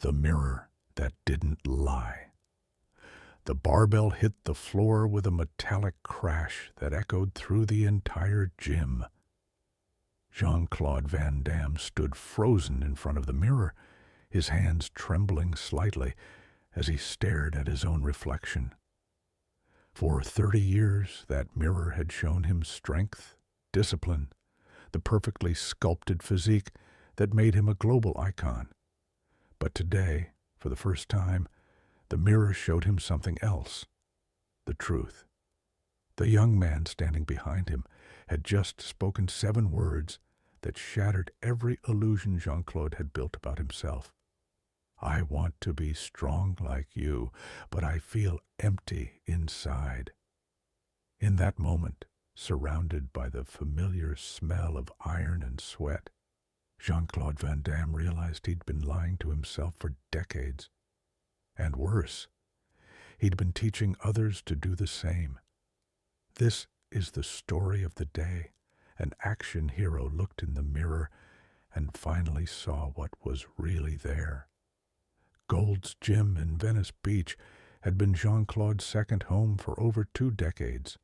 The mirror that didn't lie. The barbell hit the floor with a metallic crash that echoed through the entire gym. Jean-Claude Van Damme stood frozen in front of the mirror, his hands trembling slightly as he stared at his own reflection. For 30 years, that mirror had shown him strength, discipline, the perfectly sculpted physique that made him a global icon. But today, for the first time, the mirror showed him something else, the truth. The young man standing behind him had just spoken 7 words that shattered every illusion Jean-Claude had built about himself. I want to be strong like you, but I feel empty inside. In that moment, surrounded by the familiar smell of iron and sweat, Jean-Claude Van Damme realized he'd been lying to himself for decades. And worse, he'd been teaching others to do the same. This is the story of the day. An action hero looked in the mirror and finally saw what was really there. Gold's Gym in Venice Beach had been Jean-Claude's second home for over 2 decades.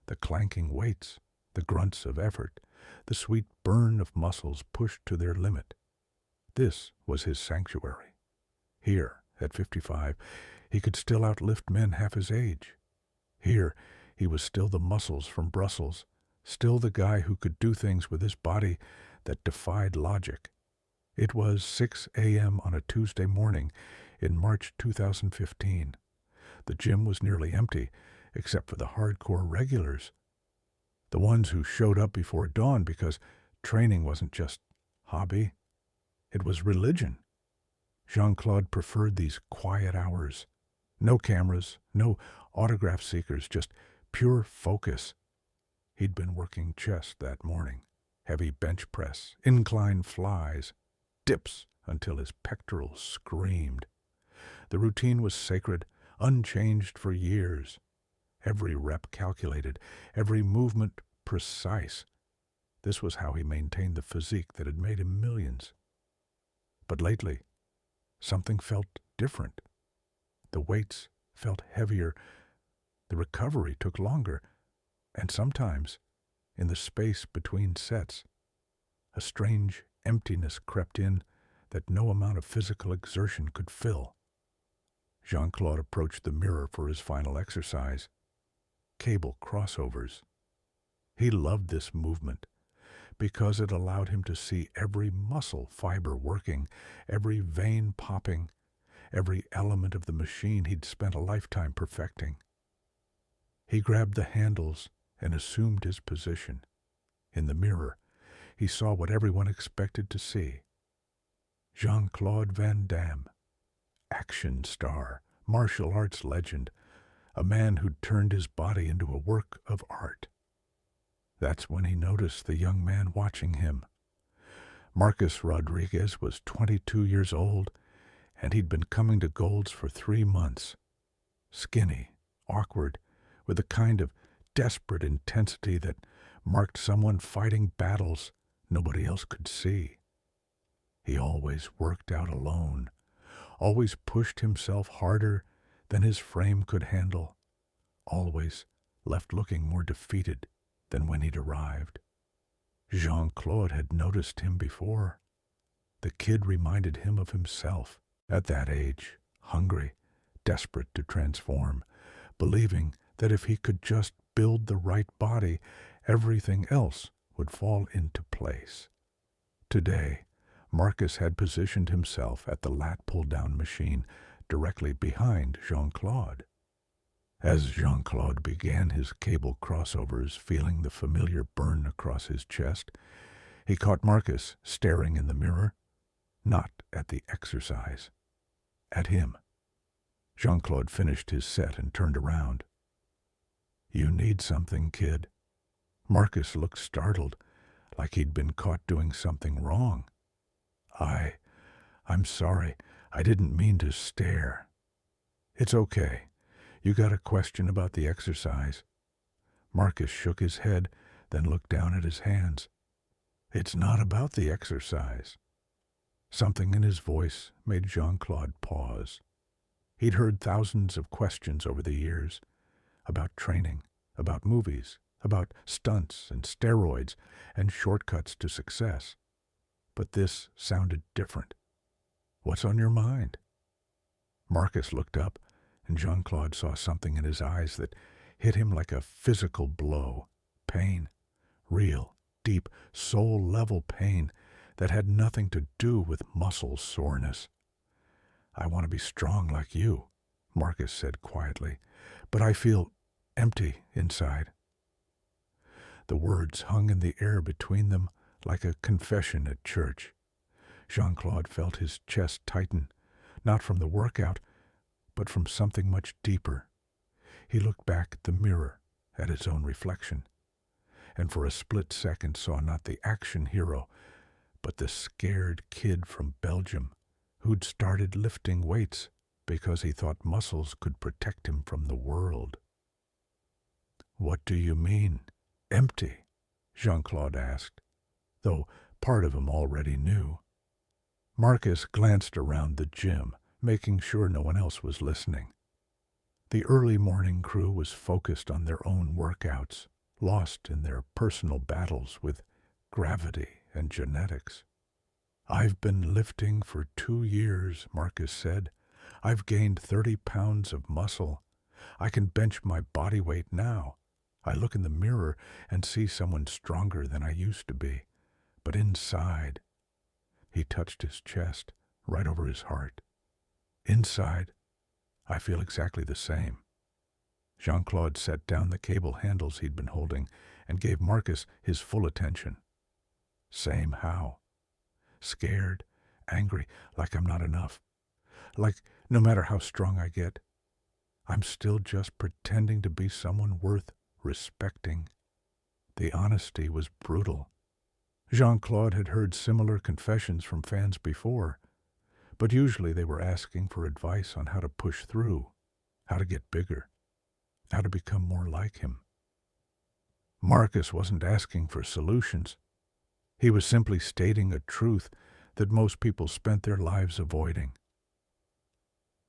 The clanking weights, the grunts of effort, the sweet burn of muscles pushed to their limit. This was his sanctuary. Here, at 55, he could still outlift men half his age. Here, he was still the muscles from Brussels, still the guy who could do things with his body that defied logic. It was 6 a.m. on a Tuesday morning in March 2015. The gym was nearly empty, except for the hardcore regulars, the ones who showed up before dawn because training wasn't just hobby, it was religion. Jean-Claude preferred these quiet hours. No cameras, no autograph seekers, just pure focus. He'd been working chest that morning, heavy bench press, incline flies, dips until his pectorals screamed. The routine was sacred, unchanged for years. Every rep calculated, every movement precise. This was how he maintained the physique that had made him millions. But lately, something felt different. The weights felt heavier, the recovery took longer, and sometimes, in the space between sets, a strange emptiness crept in that no amount of physical exertion could fill. Jean-Claude approached the mirror for his final exercise. Cable crossovers. He loved this movement because it allowed him to see every muscle fiber working, every vein popping, every element of the machine he'd spent a lifetime perfecting. He grabbed the handles and assumed his position. In the mirror, he saw what everyone expected to see. Jean-Claude Van Damme, action star, martial arts legend, a man who'd turned his body into a work of art. That's when he noticed the young man watching him. Marcus Rodriguez was 22 years old, and he'd been coming to Gold's for 3 months. Skinny, awkward, with a kind of desperate intensity that marked someone fighting battles nobody else could see. He always worked out alone, always pushed himself harder than his frame could handle, always left looking more defeated than when he'd arrived. Jean-Claude had noticed him before. The kid reminded him of himself, at that age, hungry, desperate to transform, believing that if he could just build the right body, everything else would fall into place. Today, Marcus had positioned himself at the lat pull-down machine directly behind Jean-Claude. As Jean-Claude began his cable crossovers, feeling the familiar burn across his chest, he caught Marcus staring in the mirror, not at the exercise, at him. Jean-Claude finished his set and turned around. "You need something, kid." Marcus looked startled, like he'd been caught doing something wrong. I'm sorry. I didn't mean to stare." "It's okay. You got a question about the exercise?" Marcus shook his head, then looked down at his hands. "It's not about the exercise." Something in his voice made Jean-Claude pause. He'd heard thousands of questions over the years about training, about movies, about stunts and steroids and shortcuts to success. But this sounded different. "What's on your mind?" Marcus looked up, and Jean-Claude saw something in his eyes that hit him like a physical blow. Pain. Real, deep, soul-level pain that had nothing to do with muscle soreness. "I want to be strong like you," Marcus said quietly, "but I feel empty inside." The words hung in the air between them like a confession at church. Jean-Claude felt his chest tighten, not from the workout, but from something much deeper. He looked back at the mirror, at his own reflection, and for a split second saw not the action hero, but the scared kid from Belgium who'd started lifting weights because he thought muscles could protect him from the world. "What do you mean, empty?" Jean-Claude asked, though part of him already knew. Marcus glanced around the gym, making sure no one else was listening. The early morning crew was focused on their own workouts, lost in their personal battles with gravity and genetics. "I've been lifting for 2 years," Marcus said. "I've gained 30 pounds of muscle. I can bench my body weight now. I look in the mirror and see someone stronger than I used to be. But inside," he touched his chest, right over his heart, "inside, I feel exactly the same." Jean-Claude set down the cable handles he'd been holding and gave Marcus his full attention. "Same how? Scared, angry, like I'm not enough. Like no matter how strong I get, I'm still just pretending to be someone worth respecting." The honesty was brutal. Jean-Claude had heard similar confessions from fans before, but usually they were asking for advice on how to push through, how to get bigger, how to become more like him. Marcus wasn't asking for solutions. He was simply stating a truth that most people spent their lives avoiding.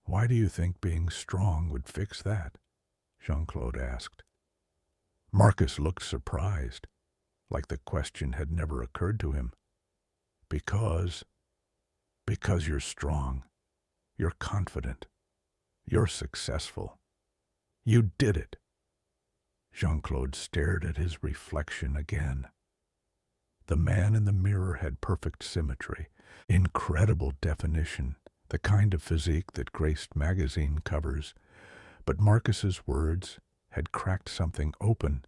"Why do you think being strong would fix that?" Jean-Claude asked. Marcus looked surprised, like the question had never occurred to him. Because you're strong. You're confident. You're successful. You did it." Jean-Claude stared at his reflection again. The man in the mirror had perfect symmetry, incredible definition, the kind of physique that graced magazine covers. But Marcus's words had cracked something open,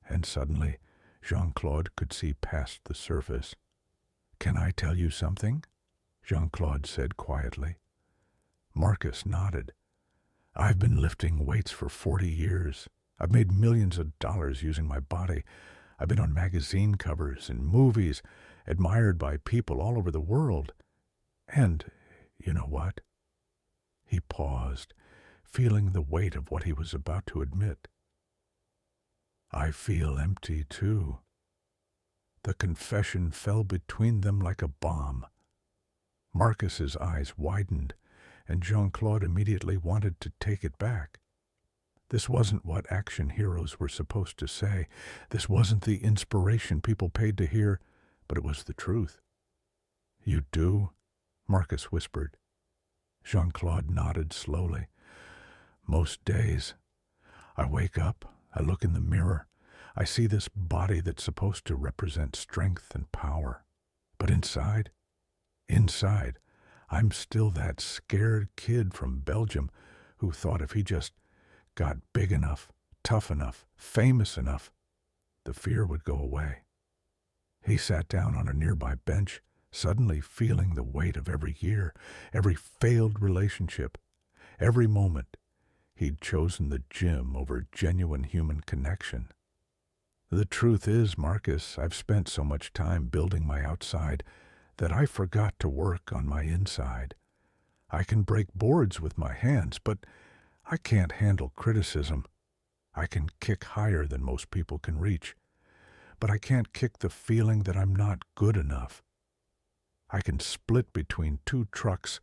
and suddenly Jean-Claude could see past the surface. "Can I tell you something?" Jean-Claude said quietly. Marcus nodded. "I've been lifting weights for 40 years. I've made millions of dollars using my body. I've been on magazine covers and movies, admired by people all over the world. And, you know what?" He paused, feeling the weight of what he was about to admit. "I feel empty, too." The confession fell between them like a bomb. Marcus's eyes widened, and Jean-Claude immediately wanted to take it back. This wasn't what action heroes were supposed to say. This wasn't the inspiration people paid to hear, but it was the truth. "You do?" Marcus whispered. Jean-Claude nodded slowly. "Most days. I wake up, I look in the mirror, I see this body that's supposed to represent strength and power. But inside, I'm still that scared kid from Belgium who thought if he just got big enough, tough enough, famous enough, the fear would go away." He sat down on a nearby bench, suddenly feeling the weight of every year, every failed relationship, every moment he'd chosen the gym over genuine human connection. "The truth is, Marcus, I've spent so much time building my outside that I forgot to work on my inside. I can break boards with my hands, but I can't handle criticism. I can kick higher than most people can reach, but I can't kick the feeling that I'm not good enough. I can split between two trucks,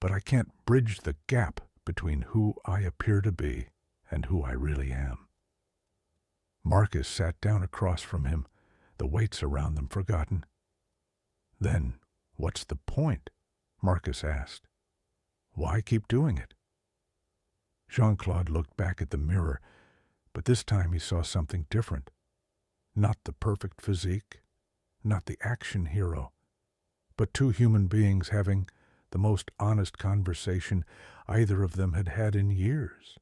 but I can't bridge the gap between who I appear to be and who I really am." Marcus sat down across from him, the weights around them forgotten. "Then what's the point?" Marcus asked. "Why keep doing it?" Jean-Claude looked back at the mirror, but this time he saw something different. Not the perfect physique, not the action hero, but two human beings having the most honest conversation either of them had had in years.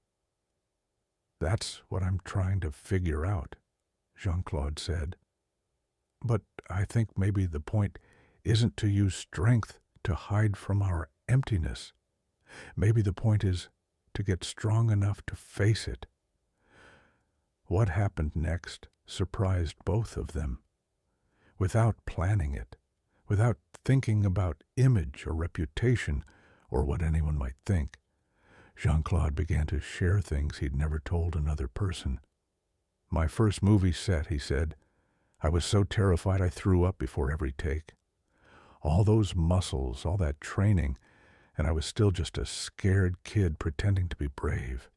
"That's what I'm trying to figure out," Jean-Claude said. "But I think maybe the point isn't to use strength to hide from our emptiness. Maybe the point is to get strong enough to face it." What happened next surprised both of them. Without planning it, without thinking about image or reputation or what anyone might think, Jean-Claude began to share things he'd never told another person. "My first movie set," he said. "I was so terrified I threw up before every take. All those muscles, all that training, and I was still just a scared kid pretending to be brave."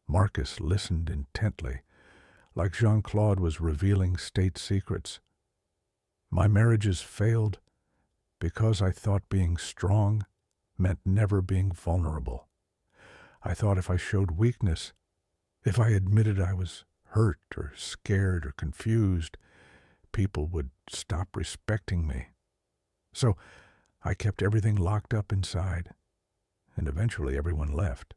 Marcus listened intently, like Jean-Claude was revealing state secrets. "My marriages failed because I thought being strong meant never being vulnerable. I thought if I showed weakness, if I admitted I was hurt or scared or confused, people would stop respecting me. So I kept everything locked up inside, and eventually everyone left."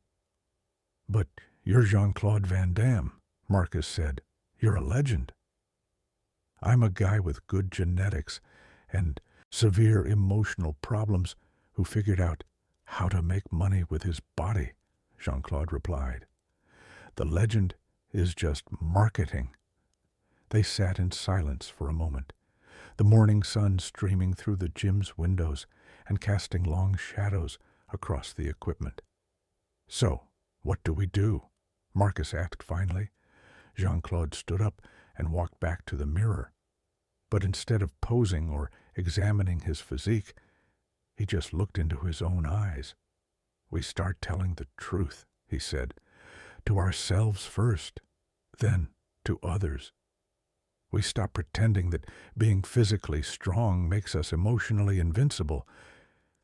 "But you're Jean-Claude Van Damme," Marcus said. "You're a legend." "I'm a guy with good genetics and severe emotional problems who figured out how to make money with his body," Jean-Claude replied. "The legend is just marketing." They sat in silence for a moment, the morning sun streaming through the gym's windows and casting long shadows across the equipment. "So, what do we do?" Marcus asked finally. Jean-Claude stood up and walked back to the mirror. But instead of posing or examining his physique, he just looked into his own eyes. "We start telling the truth," he said, "to ourselves first, then to others. We stop pretending that being physically strong makes us emotionally invincible.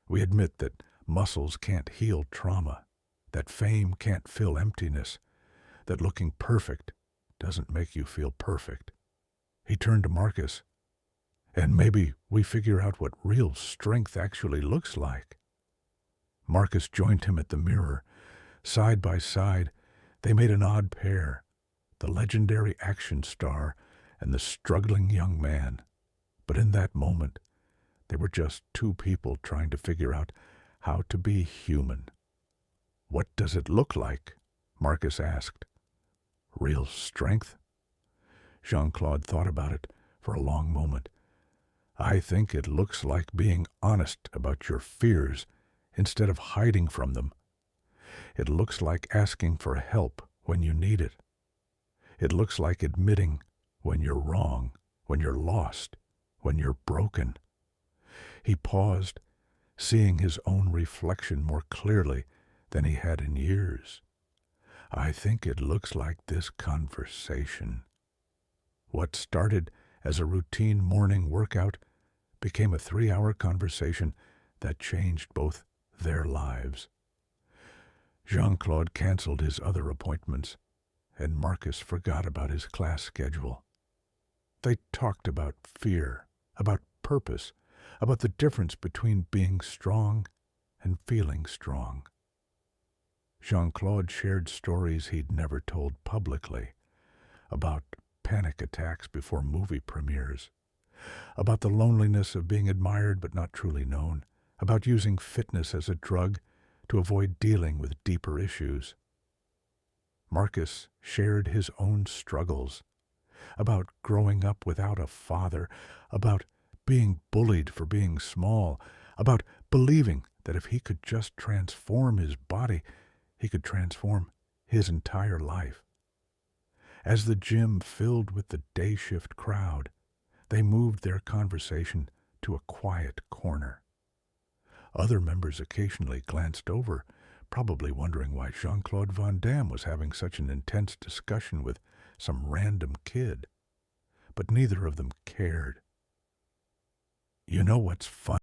We admit that muscles can't heal trauma, that fame can't fill emptiness, that looking perfect doesn't make you feel perfect." He turned to Marcus. "And maybe we figure out what real strength actually looks like." Marcus joined him at the mirror. Side by side, they made an odd pair, the legendary action star and the struggling young man. But in that moment, they were just two people trying to figure out how to be human. "What does it look like?" Marcus asked. "Real strength?" Jean-Claude thought about it for a long moment. "I think it looks like being honest about your fears instead of hiding from them. It looks like asking for help when you need it. It looks like admitting when you're wrong, when you're lost, when you're broken." He paused, seeing his own reflection more clearly than he had in years. "I think it looks like this conversation." What started as a routine morning workout became a 3-hour conversation that changed both their lives. Jean-Claude canceled his other appointments, and Marcus forgot about his class schedule. They talked about fear, about purpose, about the difference between being strong and feeling strong. Jean-Claude shared stories he'd never told publicly, about panic attacks before movie premieres, about the loneliness of being admired but not truly known, about using fitness as a drug to avoid dealing with deeper issues. Marcus shared his own struggles, about growing up without a father, about being bullied for being small, about believing that if he could just transform his body, he could transform his entire life. As the gym filled with the day shift crowd, they moved their conversation to a quiet corner. Other members occasionally glanced over, probably wondering why Jean-Claude Van Damme was having such an intense discussion with some random kid. But neither of them cared. You know what's fun?